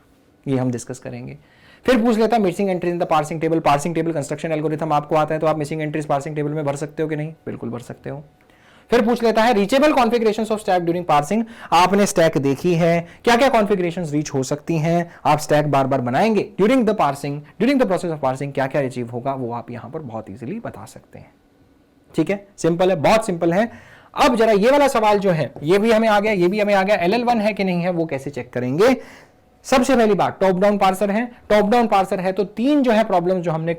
ये हम डिस्कस करेंगे। फिर पूछ लेता है missing entries in the parsing table. Parsing table construction algorithm आपको आता है तो आप मिसिंग एंट्रीज पार्सिंग टेबल में भर सकते हो कि नहीं, बिल्कुल भर सकते हो। फिर पूछ लेता है reachable configurations of stack during parsing. आपने स्टैक देखी है, क्या क्या कॉन्फ़िगरेशंस रीच हो सकती हैं, आप स्टैक बार बार बनाएंगे during the parsing, during the process of parsing क्या क्या अचीव होगा वो आप यहां पर बहुत इजीली बता सकते हैं। ठीक है, सिंपल है, बहुत सिंपल है। अब जरा ये वाला सवाल जो है ये भी हमें आ गया, ये भी हमें आ गया, LL1 है कि नहीं है वो कैसे चेक करेंगे। सबसे पहली बात टॉप डाउन पार्सर है। टॉप डाउन पार्सर है तो तीन जो है प्रॉब्लम जो हमने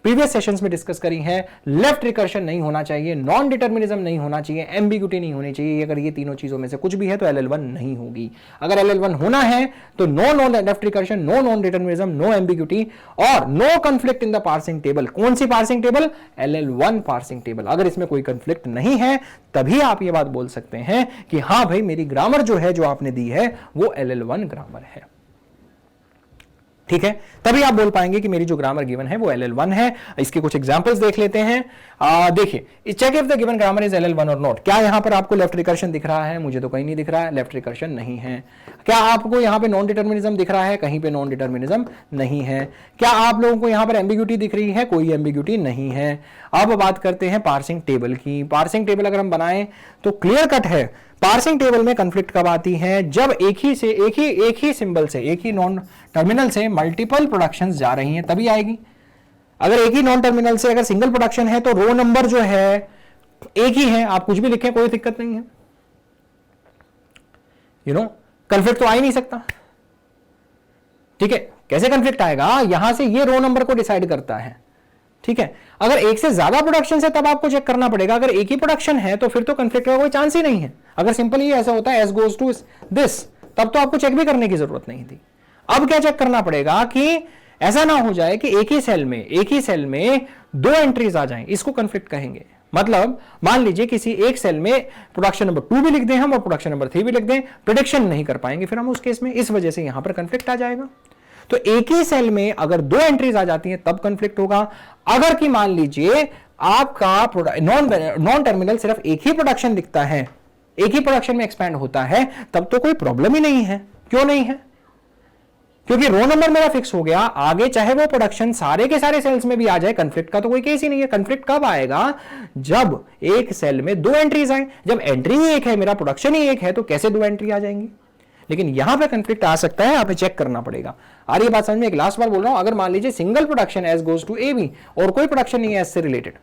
प्रीवियस सेशंस में डिस्कस करी है, लेफ्ट रिकर्शन नहीं होना चाहिए, नॉन डिटर्मिनिज्म नहीं होना चाहिए, एम्बिग्यूटी नहीं होनी चाहिए। अगर ये तीनों चीजों में से कुछ भी है तो LL1 नहीं होगी। अगर LL1 होना है तो no non left recursion, no non determinism, no ambiguity और no conflict in the parsing table. कौन सी parsing table, LL1 parsing table. अगर इसमें कोई कंफ्लिक्ट नहीं है तभी आप ये बात बोल सकते हैं कि हाँ भाई मेरी ग्रामर जो है जो आपने दी है वो LL1 ग्रामर है। ठीक है, तभी आप बोल पाएंगे कि मेरी जो ग्रामर गिवन है वो LL1 है। इसके कुछ एग्जांपल्स देख लेते हैं। देखिए, check if the given grammar is LL1 or not. क्या यहां पर आपको लेफ्ट रिकर्शन दिख रहा है, मुझे तो कहीं नहीं दिख रहा है, लेफ्ट रिकर्शन नहीं है। क्या आपको यहां पे नॉन डिटर्मिनिज्म दिख रहा है, कहीं पे नॉन डिटर्मिनिज्म नहीं है। क्या आप लोगों को यहां पर एम्बिग्यूटी दिख रही है, कोई एम्बिग्यूटी नहीं है। अब बात करते हैं पार्सिंग टेबल की। पार्सिंग टेबल अगर हम बनाएं तो क्लियर कट है, पार्सिंग टेबल में कंफ्लिक्ट कब आती है, जब एक ही सिंबल से, एक ही नॉन टर्मिनल से मल्टीपल प्रोडक्शंस जा रही हैं तभी आएगी। अगर एक ही नॉन टर्मिनल से अगर सिंगल प्रोडक्शन है तो रो नंबर जो है एक ही है, आप कुछ भी लिखें कोई दिक्कत नहीं है। कंफ्लिक्ट तो आ ही नहीं सकता। ठीक है, कैसे कंफ्लिक्ट आएगा, यहां से ये रो नंबर को डिसाइड करता है। ठीक है, अगर एक से ज्यादा प्रोडक्शन है तब आपको चेक करना पड़ेगा। अगर एक ही प्रोडक्शन है तो फिर तो कंफ्लिक्ट का कोई चांस ही नहीं है। अगर सिंपल ही ऐसा होता है एस गोज टू दिस, तब तो आपको चेक भी करने की जरूरत नहीं थी। अब क्या चेक करना पड़ेगा कि ऐसा ना हो जाए कि एक ही सेल में दो एंट्रीज आ जाएं, इसको कंफ्लिक्ट कहेंगे। मतलब मान लीजिए किसी एक सेल में प्रोडक्शन नंबर 2 भी लिख दें हम और प्रोडक्शन नंबर 3 भी लिख दें, प्रेडिक्शन नहीं कर पाएंगे फिर हम उस केस में, इस वजह से यहां पर कंफ्लिक्ट आ जाएगा। तो एक ही सेल में अगर दो एंट्रीज आ जाती हैं तब कंफ्लिक्ट होगा। अगर कि मान लीजिए आपका नॉन टर्मिनल सिर्फ एक ही प्रोडक्शन दिखता है, एक ही प्रोडक्शन में एक्सपैंड होता है, तब तो कोई प्रॉब्लम ही नहीं है। क्यों नहीं है, क्योंकि रो नंबर मेरा फिक्स हो गया। आगे चाहे वो प्रोडक्शन सारे के सारे सेल्स में भी आ जाए, कंफ्लिक्ट का तो कोई केस ही नहीं है। कंफ्लिक्ट कब आएगा, जब एक सेल में दो एंट्रीज आए। जब एंट्री ही एक है, मेरा प्रोडक्शन ही एक है, तो कैसे दो एंट्री आ जाएंगी। लेकिन यहां पे कंफ्लिक्ट आ सकता है, आपको चेक करना पड़ेगा। आ रही बात समझ में, एक लास्ट बार बोल रहा हूं, अगर मान लीजिए single production S goes to AB और कोई प्रोडक्शन नहीं है एस से related,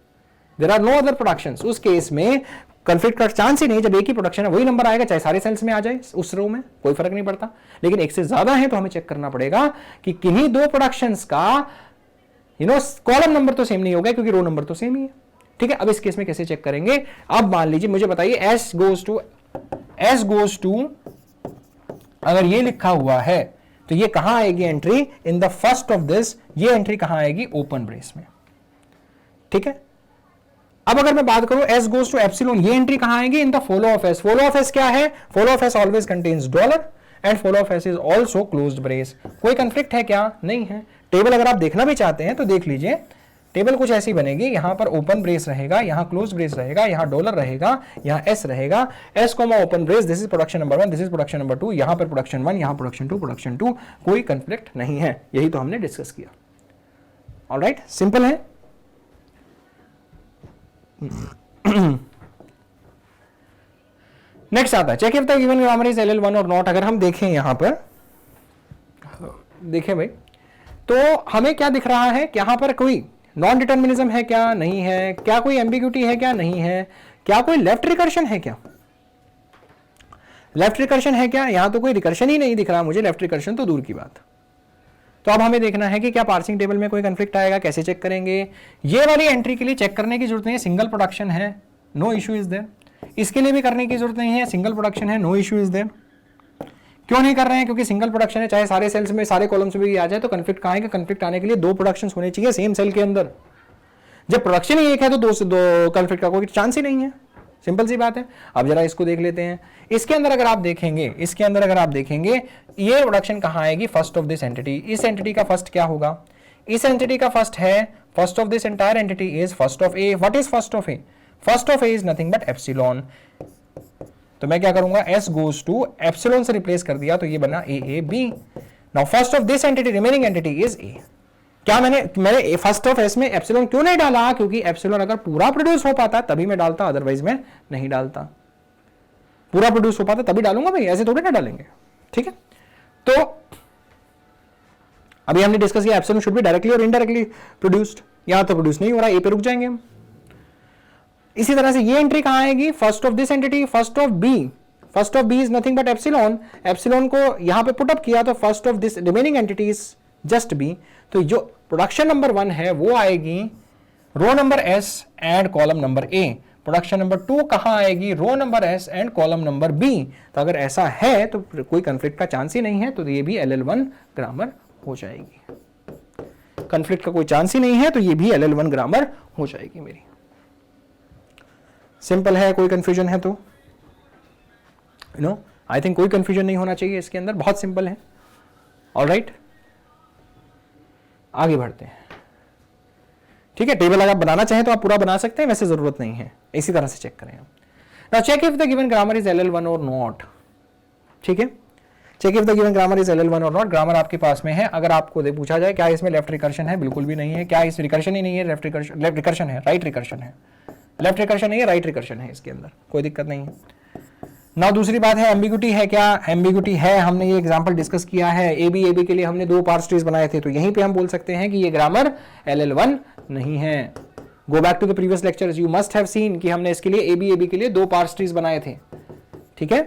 there are no other productions, उस केस में कंफ्लिक्ट का चांस ही नहीं, जब एक ही प्रोडक्शन है वही नंबर आएगा, चाहे सारे सेल्स में आ जाए उस रो में, कोई फर्क नहीं पड़ता। लेकिन एक से ज्यादा है तो हमें चेक करना पड़ेगा कि किन्हीं दो प्रोडक्शंस का कॉलम नंबर तो सेम नहीं होगा क्योंकि रो नंबर तो सेम ही है। ठीक है, अब इस केस में कैसे चेक करेंगे? अब मान लीजिए, मुझे बताइए S गोज टू अगर ये लिखा हुआ है तो ये कहां आएगी entry? In the first of this, ये एंट्री कहां आएगी? ओपन ब्रेस में। ठीक है, अब अगर मैं बात करूं S गोज टू एप्सिलॉन, ये एंट्री कहां आएगी? In the follow of S। Follow of S क्या है? Follow of S always contains dollar and follow of S is also closed brace. कोई कंफ्लिक्ट है क्या? नहीं है। टेबल अगर आप देखना भी चाहते हैं तो देख लीजिए, टेबल कुछ ऐसी बनेगी, यहां पर ओपन ब्रेस रहेगा, यहां क्लोज ब्रेस रहेगा, यहां डॉलर रहेगा, यहां S रहेगा, S comma open brace, this is production number 1, this is production number 2, यहां पर प्रोडक्शन 1, यहां प्रोडक्शन 2, प्रोडक्शन 2, कोई कंफ्लिक्ट नहीं है। यही तो हमने डिस्कस किया। ऑलराइट, सिंपल है। नेक्स्ट आता है check if the given grammar is LL1 or not. अगर हम देखें यहां पर, देखें भाई, तो हमें क्या दिख रहा है कि यहां पर कोई नॉन डिटर्मिनिज्म है क्या? नहीं है। क्या कोई एम्बिग्यूटी है क्या? नहीं है। क्या कोई लेफ्ट रिकर्शन है क्या? लेफ्ट रिकर्शन है क्या? यहां तो कोई रिकर्शन ही नहीं दिख रहा मुझे, लेफ्ट रिकर्शन तो दूर की बात। तो अब हमें देखना है कि क्या पार्सिंग टेबल में कोई कंफ्लिक्ट आएगा, कैसे चेक करेंगे? ये वाली एंट्री के लिए चेक करने की जरूरत नहीं है, सिंगल प्रोडक्शन है, नो इश्यू इज देयर। इसके लिए भी करने की जरूरत नहीं है, सिंगल प्रोडक्शन है, नो इश्यू इज देयर। क्यों नहीं कर रहे हैं? क्योंकि सिंगल प्रोडक्शन है, चाहे सारे सेल्स में, सारे कॉलम्स में भी आ जाए तो कंफ्लिक्ट कहां आएगा? कंफ्लिक्ट आने के लिए दो प्रोडक्शंस होने चाहिए सेम सेल के अंदर। जब प्रोडक्शन ही एक है तो दो कंफ्लिक्ट का कोई चांस ही नहीं है, सिंपल सी बात है। अब जरा इसको देख लेते हैं। इसके अंदर अगर आप देखेंगे, ये प्रोडक्शन कहां आएगी? First of this entity. इस एंटिटी का फर्स्ट क्या होगा? इस एंटिटी का फर्स्ट है, first of this entire entity is first of A. What is first of A? First of A is nothing but epsilon. तो मैं क्या करूंगा? S गोज टू एप्सिलॉन से रिप्लेस कर दिया तो ये बना AAB। Now first of this entity, remaining entity is A। क्या मैंने फर्स्ट ऑफ S में एप्सिलॉन क्यों नहीं डाला? क्योंकि एप्सिलॉन अगर पूरा प्रोड्यूस हो पाता तभी मैं डालता, अदरवाइज मैं नहीं डालता। पूरा प्रोड्यूस हो पाता तभी डालूंगा भाई, ऐसे थोड़ी ना डालेंगे। ठीक है, तो अभी हमने डिस्कस किया एप्सिलॉन शुड बी डायरेक्टली और इनडायरेक्टली प्रोड्यूस्ड। यहां तो प्रोड्यूस नहीं हो रहा, A पे रुक जाएंगे हम। इसी तरह से ये एंट्री कहां आएगी? First of this entity, first of B। First of B is nothing but epsilon. Epsilon को यहां पे पुट अप किया तो first of this remaining entity is just B। तो जो प्रोडक्शन नंबर 1 है वो आएगी row number S and column number A। Production number 2 कहां आएगी? Row number S and column number B। तो अगर ऐसा है तो कोई कंफ्लिक्ट का चांस ही नहीं है, तो ये भी LL1 ग्रामर हो जाएगी। कंफ्लिक्ट का कोई चांस ही नहीं है तो ये भी LL1 ग्रामर हो जाएगी मेरी। सिंपल है, कोई कंफ्यूजन है तो आई थिंक कोई कंफ्यूजन नहीं होना चाहिए इसके अंदर, बहुत सिंपल है। ऑलराइट, आगे बढ़ते हैं। ठीक है, टेबल अगर आप बनाना चाहें तो आप पूरा बना सकते हैं, वैसे जरूरत नहीं है, इसी तरह से चेक करें आप। Now check if the given grammar is LL1 or not. ठीक है, check if the given grammar is LL1 or not. Grammar आपके पास में है, अगर आपको पूछा जाए क्या इसमें लेफ्ट रिकर्शन है, बिल्कुल भी नहीं है। क्या इस रिकर्शन ही नहीं है? लेफ्ट रिकर्शन है, राइट रिकर्शन है। लेफ्ट रिकर्शन नहीं है, राइट रिकर्शन है, इसके अंदर कोई दिक्कत नहीं है। ना दूसरी बात है एम्बिग्यूटी है क्या? एम्बिग्यूटी है, हमने ये एग्जांपल डिस्कस किया है। AB के लिए हमने दो पार्स ट्रीज बनाए थे, तो यहीं पे हम बोल सकते हैं कि ये ग्रामर LL1 नहीं है। Go back to the previous lectures, you must have seen कि हमने इसके लिए AB के लिए दो पार्स ट्रीज बनाए थे। ठीक है,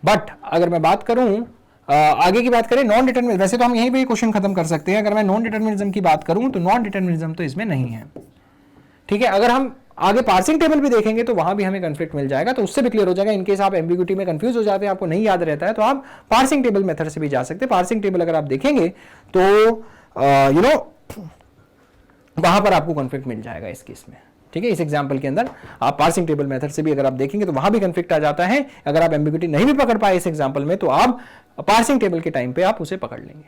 बट अगर मैं बात करूं आगे की बात करें नॉन डिटर्मिनिज्म, वैसे तो हम यहीं पे क्वेश्चन खत्म कर सकते हैं। अगर मैं नॉन डिटर्मिनिज्म की बात करूं तो नॉन डिटर्मिनिज्म तो इसमें नहीं है। ठीक है, अगर हम आगे पार्सिंग टेबल भी देखेंगे तो वहां भी हमें कंफ्लिक्ट मिल जाएगा, तो उससे भी क्लियर हो जाएगा। इनकेस आप एम्बिग्यूटी में कंफ्यूज हो जाते हैं, आपको नहीं याद रहता है, तो आप पार्सिंग टेबल मेथड से भी जा सकते हैं। पार्सिंग टेबल अगर आप देखेंगे तो वहां पर आपको कंफ्लिक्ट मिल जाएगा इस केस में। ठीक है, इस एग्जांपल के अंदर आप पार्सिंग टेबल मेथड से भी अगर आप देखेंगे तो वहां भी कंफ्लिक्ट आ जाता है। अगर आप एम्बिग्यूटी नहीं भी पकड़ पाए इस एग्जांपल में, तो आप पार्सिंग टेबल के टाइम पे आप उसे पकड़ लेंगे।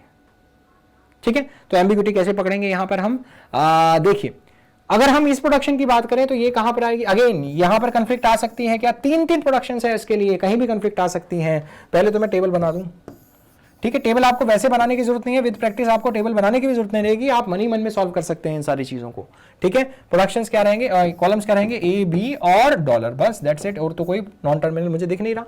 ठीक है, तो एम्बिग्यूटी कैसे पकड़ेंगे यहां पर हम देखिए, अगर हम इस प्रोडक्शन की बात करें तो ये कहां पर आएगी? अगेन यहां पर कंफ्लिक्ट आ सकती है क्या? तीन प्रोडक्शन है इसके लिए, कहीं भी कंफ्लिक्ट आ सकती है। पहले तो मैं टेबल बना दूं। ठीक है, टेबल आपको वैसे बनाने की जरूरत नहीं है, विद प्रैक्टिस आपको टेबल बनाने की भी जरूरत नहीं रहेगी, आप मन ही मन में सॉल्व कर सकते हैं इन सारी चीजों को। ठीक है, प्रोडक्शंस क्या रहेंगे, कॉलम्स क्या रहेंगे? A, B और डॉलर, बस दैट्स इट। और तो कोई नॉन टर्मिनल मुझे दिख नहीं रहा।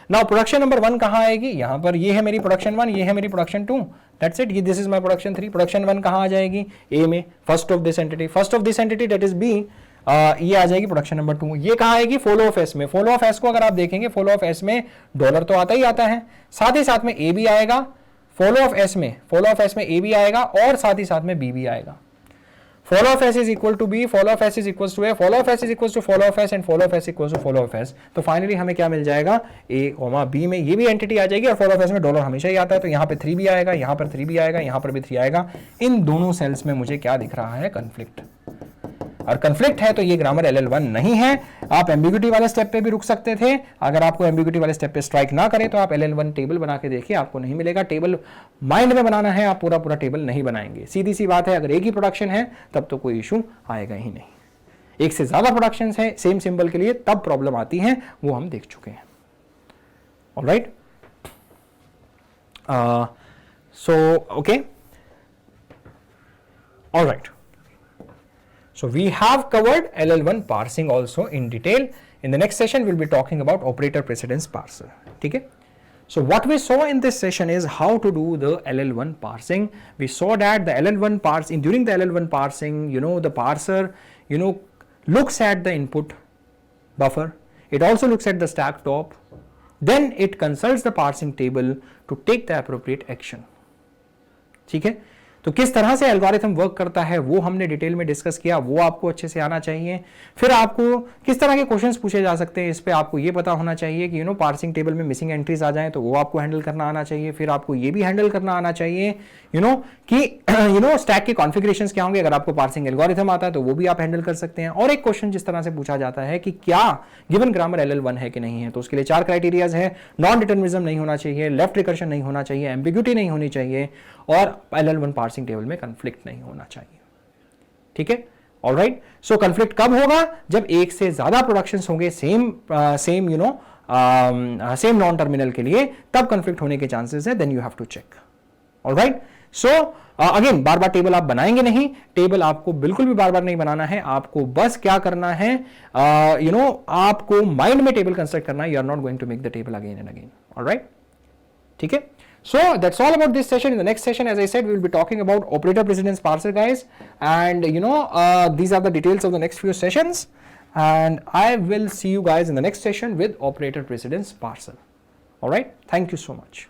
नाउ प्रोडक्शन नंबर 1 कहां आएगी? यहां पर ये है मेरी प्रोडक्शन 1, ये है मेरी प्रोडक्शन 2, दैट्स इट। ये this is my production 3। Production 1 कहां आ जाएगी? A में, first of this entity, first of this entity that is B। ये आ जाएगी प्रोडक्शन नंबर 2। ये कहाँ आएगी? फॉलो ऑफ एस में। फॉलो ऑफ एस को अगर आप देखेंगे, फॉलो ऑफ एस में डॉलर तो आता ही आता है, साथ ही साथ में ए भी आएगा। फॉलो ऑफ एस में ए भी आएगा और साथ ही साथ में बी भी आएगा। Follow of S is equal to B, follow of S is equal to A, follow of S is equal to follow of S and follow of S equal to follow of S. तो फाइनली हमें क्या मिल जाएगा? ए कॉमा बी में ये भी एंटिटी आ जाएगी और फॉलो ऑफ एस में डॉलर हमेशा ही आता है, तो यहाँ पे 3 भी आएगा, यहाँ पर 3 भी आएगा, यहाँ पर भी 3 आएगा। इन दोनों सेल्स में मुझे क्या दिख रहा है? कन्फ्लिक्ट। और कन्फ्लिक्ट है तो ये ग्रामर LL1 नहीं है। आप एम्बिग्यूटी वाले स्टेप पे भी रुक सकते थे। अगर आपको एम्बिग्यूटी वाले स्टेप पे स्ट्राइक ना करे तो आप LL1 टेबल बना के देखिए, आपको नहीं मिलेगा। टेबल माइंड में बनाना है, आप पूरा पूरा टेबल नहीं बनाएंगे। सीधी सी बात है, अगर एक ही प्रोडक्शन है तब तो कोई इशू आएगा ही नहीं। एक से ज्यादा प्रोडक्शन है सेम सिंबल के लिए तब प्रॉब्लम आती है, वो हम देख चुके हैं। Alright, so okay, alright. So we have covered LL1 parsing also in detail. In the next session, we'll be talking about operator precedence parser. Okay? So what we saw in this session is how to do the LL1 parsing. We saw that the LL1 parsing, during the LL1 parsing, the parser, looks at the input buffer. It also looks at the stack top. Then it consults the parsing table to take the appropriate action. ठीक है? तो किस तरह से एल्गोरिथम वर्क करता है वो हमने डिटेल में डिस्कस किया, वो आपको अच्छे से आना चाहिए। फिर आपको किस तरह के क्वेश्चंस पूछे जा सकते हैं, इस पे आपको ये पता होना चाहिए कि पार्सिंग टेबल में मिसिंग एंट्रीज आ जाएं तो वो आपको हैंडल करना आना चाहिए। फिर आपको ये भी हैंडल करना आना चाहिए कि स्टैक के कॉन्फ़िगरेशंस क्या होंगे। अगर आपको पार्सिंग एल्गोरिथम आता है तो वो भी आप हैंडल कर सकते हैं। और एक क्वेश्चन जिस तरह से पूछा जाता है कि क्या गिवन ग्रामर LL1 है कि नहीं है, तो उसके लिए 4 क्राइटेरियाज है। नॉन डिटरमिनिज्म नहीं होना चाहिए, लेफ्ट रिकर्शन नहीं होना चाहिए, एम्बिग्यूटी नहीं होनी चाहिए और LL1 पार्सिंग टेबल में कन्फ्लिक्ट नहीं होना चाहिए। ठीक है, ऑलराइट। सो कन्फ्लिक्ट कब होगा? जब एक से ज्यादा प्रोडक्शंस होंगे सेम नॉन टर्मिनल के लिए, तब कन्फ्लिक्ट होने के चांसेस है। Then you have to check. Alright, so again बार बार टेबल आप बनाएंगे नहीं, टेबल आपको बिल्कुल भी बार बार नहीं बनाना है। आपको बस क्या करना है, आपको माइंड में टेबल कंस्ट्रक्ट करना है। You are not going to make the table again and again. Alright, ठीक है। So that's all about this session. In the next session, as I said, we will be talking about operator precedence parser, guys, and these are the details of the next few sessions, and I will see you guys in the next session with operator precedence parser. All right, thank you so much.